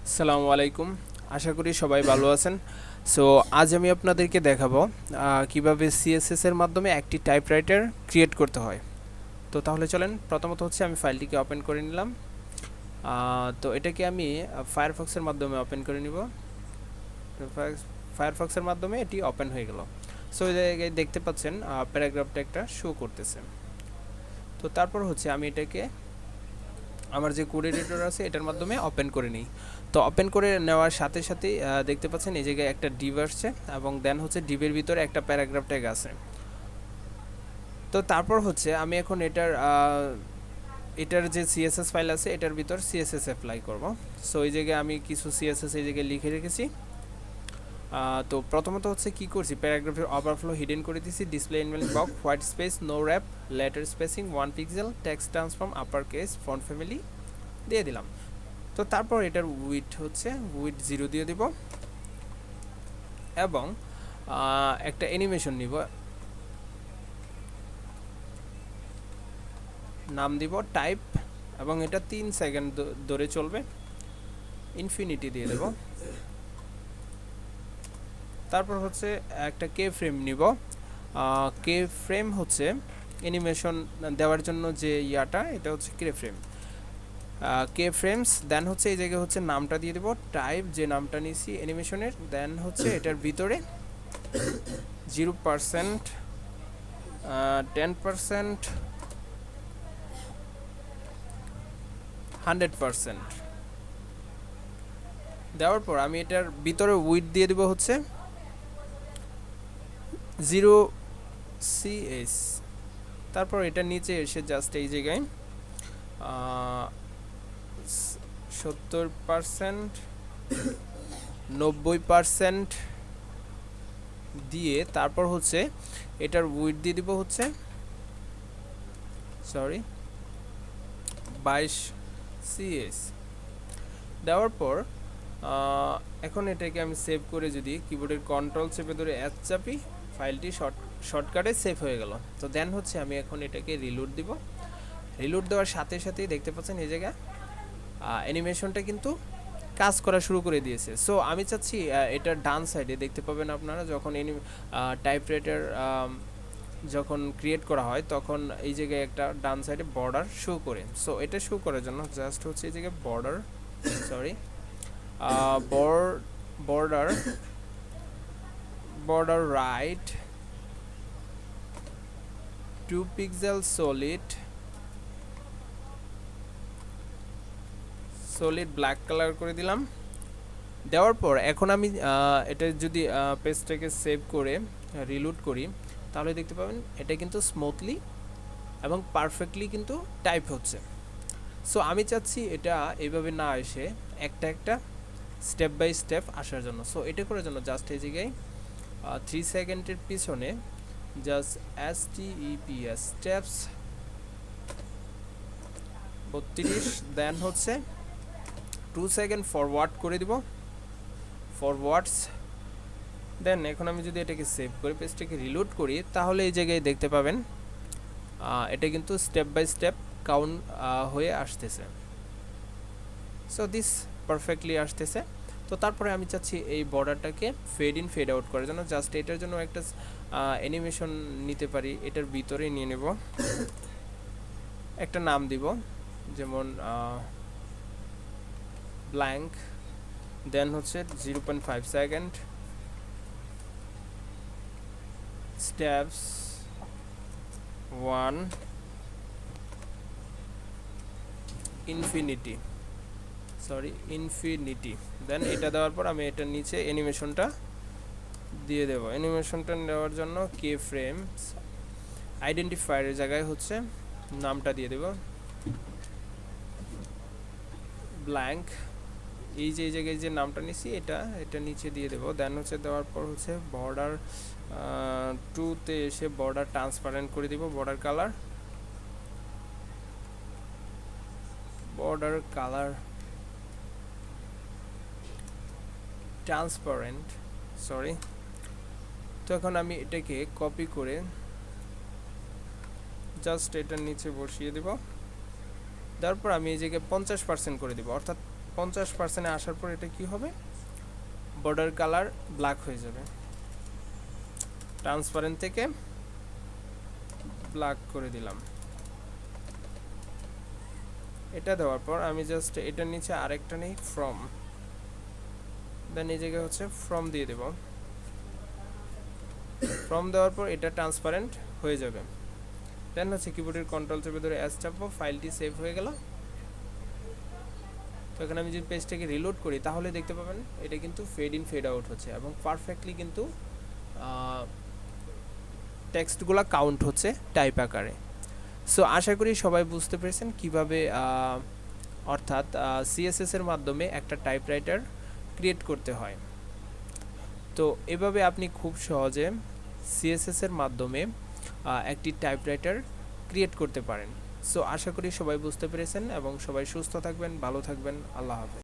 আসসালামু আলাইকুম। আশা করি সবাই ভালো আছেন। সো আজ আমি আপনাদেরকে দেখাবো কিভাবে সিএসএস এর মাধ্যমে একটি টাইপরাইটার ক্রিয়েট করতে হয়। তো তাহলে চলেন, প্রথমত হচ্ছে আমি ফাইলটিকে ওপেন করে নিলাম। তো এটাকে আমি ফায়ারফক্সের মাধ্যমে ওপেন করে নিব। ফায়ারফক্সের মাধ্যমে এটি ওপেন হয়ে গেল। সো এই জায়গায় দেখতে পাচ্ছেন প্যারাগ্রাফটা একটা শো করতেছে। তো তারপর হচ্ছে আমি এটাকে আমার যে কোড এডিটর আছে এটার মাধ্যমে ওপেন করে নিই। তো ওপেন করে নেওয়ার সাথে সাথেই দেখতে পাচ্ছেন এই জায়গায় একটা ডিভ আসছে এবং দেন হচ্ছে ডিভের ভিতরে একটা প্যারাগ্রাফ ট্যাগ আছে। তো তারপর হচ্ছে আমি এখন এটার যে সিএসএস ফাইল আছে এটার ভিতর সিএসএস অ্যাপ্লাই করব। সো এই জায়গায় আমি কিছু সিএসএস এই জায়গায় লিখে রেখেছি। তো প্রথমত হচ্ছে কি করছি, প্যারাগ্রাফের ওভারফ্লো হিডেন করে দিয়েছি, display invalid box, white space, no wrap, letter spacing 1 pixel, text transform upper case, font family দিয়ে দিলাম। তো তারপর এটার উইডথ হচ্ছে 0 দিয়ে দিব এবং একটা অ্যানিমেশন নিব, নাম দিব টাইপ এবং এটা 3 সেকেন্ড ধরে চলবে, ইনফিনিটি দিয়ে দেব। তারপর হচ্ছে একটা কে ফ্রেম নিব। কে ফ্রেম হচ্ছে অ্যানিমেশন দেওয়ার জন্য যে এটা হচ্ছে কে ফ্রেম। কে ফ্রেমস দেন হচ্ছে এই জায়গায় হচ্ছে নামটা দিয়ে দেব, টাইপ যে নামটা নিয়েছি অ্যানিমেশনের, দেন হচ্ছে এটার ভিতরে 0%, 10%, 100% দেওয়ার পর আমি এটার ভিতরে উইডথ দিয়ে দেব হচ্ছে 0 CS। তারপর এটা নিচে এসে জাস্ট এই জায়গায় 70%, 90% দিয়ে তারপর হচ্ছে এটার উইডথ দিয়ে দিব হচ্ছে 22 CS দেওয়ার পর এখন এটাকে আমি সেভ করে যদি কিবোর্ডের কন্ট্রোল চেপে ধরে এস চাপি, ফাইলটি শর্টকাটে সেভ হয়ে গেল। তো দেন হচ্ছে আমি এখন এটাকে রিলোড দিব। রিলোড দেওয়ার সাথে সাথেই দেখতে পাচ্ছেন এই জায়গায় অ্যানিমেশনটা কিন্তু কাজ করা শুরু করে দিয়েছে। সো আমি চাচ্ছি এটার ডান সাইডে দেখতে পাবেন আপনারা যখন টাইপরাইটার যখন ক্রিয়েট করা হয় তখন এই জায়গায় একটা ডান সাইডে বর্ডার শো করে। সো এটা শো করার জন্য জাস্ট হচ্ছে এই জায়গায় border border border right 2 pixel solid black colour করে দিলাম। দেওয়ার পর এখন আমি এটা যদি পেজটাকে সেভ করে রিলোড করি তাহলে দেখতে পাবেন এটা কিন্তু স্মুথলি এবং পারফেক্টলি কিন্তু টাইপ হচ্ছে। সো আমি চাচ্ছি এটা এইভাবে না এসে একটা একটা স্টেপ বাই স্টেপ আসার জন্য। সো এটা করার জন্য জাস্ট এই জায়গায় 3 সেকেন্ডের পিছনে জাস্ট STEPS স্টেপস 32, দেন হচ্ছে 2 সেকেন্ড ফরওয়ার্ড করে দিব, ফরওয়ার্ডস। দেন এখন আমি যদি এটাকে সেভ করে পেজটাকে রিলোড করি তাহলে এই জায়গায় দেখতে পাবেন এটা কিন্তু স্টেপ বাই স্টেপ কাউন্ট হয়ে আসতেছে। সো দিস পারফেক্টলি আসতেছে। তো তারপরে আমি চাচ্ছি এই বর্ডারটাকে ফেড ইন ফেড আউট করার জন্য জাস্ট এটার জন্য একটা অ্যানিমেশন নিতে পারি, এটার ভিতরেই নিয়ে নেব, একটা নাম দিব যেমন ব্ল্যাঙ্ক, দেন হচ্ছে 0.5 সেকেন্ড, স্টেপস 1, ইনফিনিটি দেন এটা দেওয়ার পর আমি এটার নিচে অ্যানিমেশনটা দিয়ে দেব। অ্যানিমেশনটা নেওয়ার জন্য কে ফ্রেমস আইডেন্টিফায়ারের জায়গায় হচ্ছে নামটা দিয়ে দেব ব্ল্যাঙ্ক, এই যে জায়গায় যে নামটা নিছি এটা নিচে দিয়ে দেব। দেন হচ্ছে দেওয়ার পর হচ্ছে বর্ডার 2তে এসে বর্ডার ট্রান্সপারেন্ট করে দিব, বর্ডার কালার ট্রান্সপারেন্ট তো এখন আমি এটাকে কপি করে জাস্ট এটার নিচে বসিয়ে দেব। তারপর আমি এই জায়গায় 50% করে দেব, অর্থাৎ 50% আসার পর এটা কি হবে, বর্ডার কালার ব্ল্যাক হয়ে যাবে। ট্রান্সপারেন্ট থেকে ব্ল্যাক করে দিলাম। এটা দেওয়ার পর আমি জাস্ট এটার নিচে আরেকটা নেই ফ্রম, দেন এই জায়গায় হচ্ছে ফ্রম দিয়ে দেব। ফ্রম দেওয়ার পর এটা ট্রান্সপারেন্ট হয়ে যাবে। দেন হচ্ছে কিবোর্ডের কন্ট্রোল চেপে ধরে এস চাপবো, ফাইলটি সেভ হয়ে গেল। তো এখানে আমি যদি পেজটাকে রিলোড করি তাহলে দেখতে পাবেন এটা কিন্তু ফেড ইন ফেড আউট হচ্ছে এবং পারফেক্টলি কিন্তু টেক্সটগুলো কাউন্ট হচ্ছে টাইপ আকারে। সো আশা করি সবাই বুঝতে পেরেছেন কিভাবে অর্থাৎ সিএসএস এর মাধ্যমে একটা টাইপরাইটার ক্রিয়েট করতে হয়। তো এভাবে আপনি খুব সহজে সিএসএস এর মাধ্যমে একটি টাইপরাইটার ক্রিয়েট করতে পারেন। সো আশা করি সবাই বুঝতে পেরেছেন এবং সবাই সুস্থ থাকবেন, ভালো থাকবেন। আল্লাহ হাফেজ।